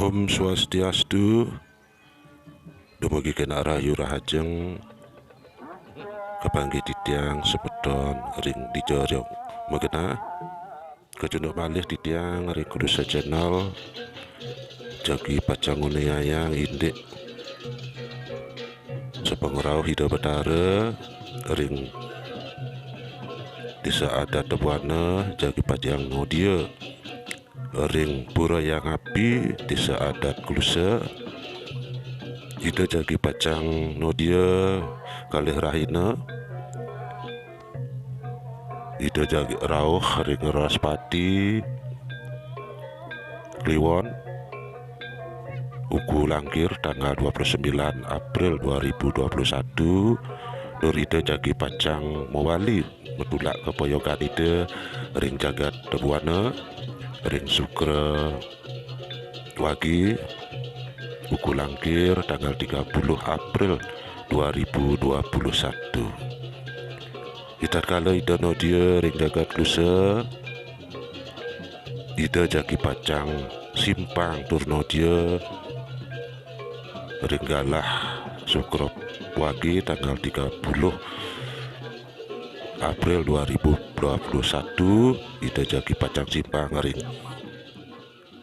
Om Swastiastu. Dumugi kena rahayu rahajeng kepanggih titiang sepedon ring dijorong megena kejunduk malih titiang ring kudusa channel jagi pacangune ayang indik sepengurau hida betara ring desa adat tebuana jagi pajang nodia ring pura yang api desa adat klusa ida jagi pacang nodia kalih rahina ida jagi rauh ring raspati Kliwon Uku Langkir tanggal 29 April 2021 Nur ida jagi pacang mewali metulak kepoyokan ida ring jagat tebuana ring Sukra Wagi Uku Langkir tanggal 30 April 2021. Kita kala ida nodia ring jagat klusa ida jagi pacang simpang turnodia ring galah Sukra Wagi tanggal 30 April 2021 ida jagi pacang simpang ring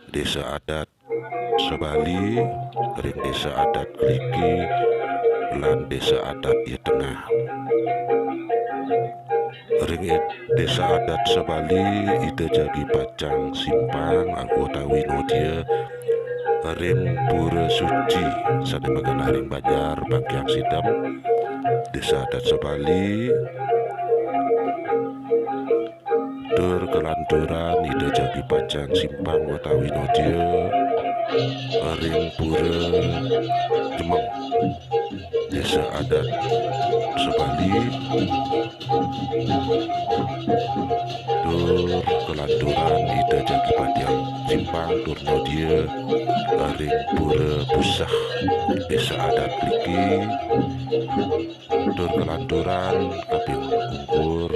desa adat Sebali ring desa adat Kliki lan desa adat ya tengah ring desa adat Sebali ida jagi pacang simpang anggota winodia ring pura suci sademagana ring Banjar Bangkyang Sidam desa adat Sebali tur kelanturan ida jagi pacang simpang utawi nodia ring pura Jemeng desa adat Sebali tur kelanturan ida jagi pacang simpang tur nodia ring pura Pusah desa adat Kliki tur kelanturan kaping ungkur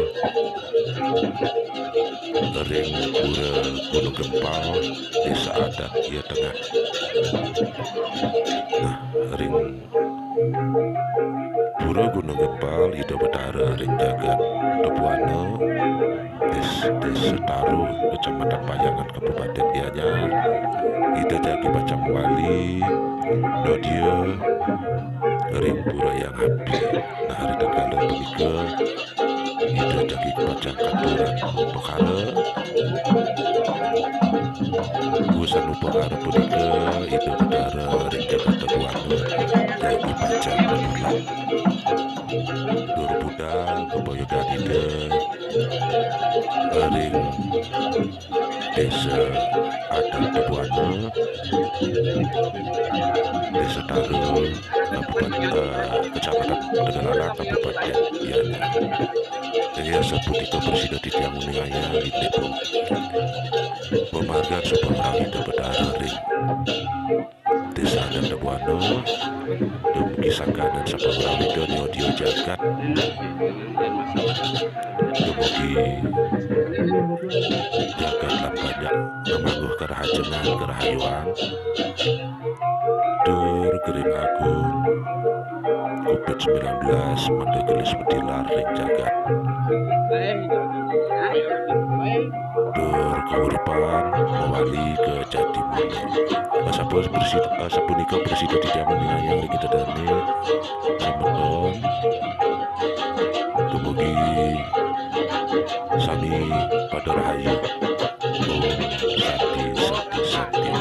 ring pura Gunung Gempal desa adat ya tengah. Nah ring pura Gunung Gempal ida betara ring jagat tebuana desa Taruh kecamatan Payangan Kabupaten Gianyar ida jagi pacang wali nodia ring pura yang api. Nah hari tanggal punika ida jagi pacang katuran perkara urusan perkara punika ida betara ring jagat tebuana jagi pacang ketulang dur budal kepoyokan ida ring desa adat tebuana desa Taruh kecamatan Tegalalang Kabupaten Gianyar. Saya sapunika presiden titiang uningaya indepo pemargan sepengurang ida betara ring desa adat tebuana dumugi sangganan sepengurang ida nyodio jagat dumugi jagat lan banyak ngamangguh kerahajengan kerahayuan dur gering agung COVID-19 mendegelis medilar ring jagat dur keuripan mewali ke Jatimulyo sapunika presiden titiang uningaya ring kita dane semedon dumugi sami pada rahayu Santi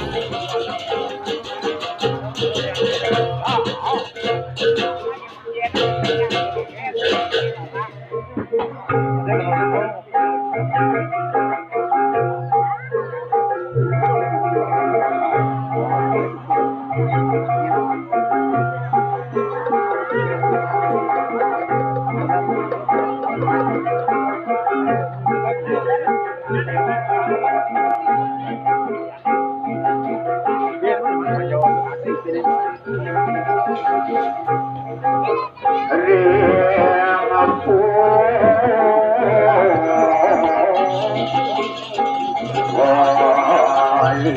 Wali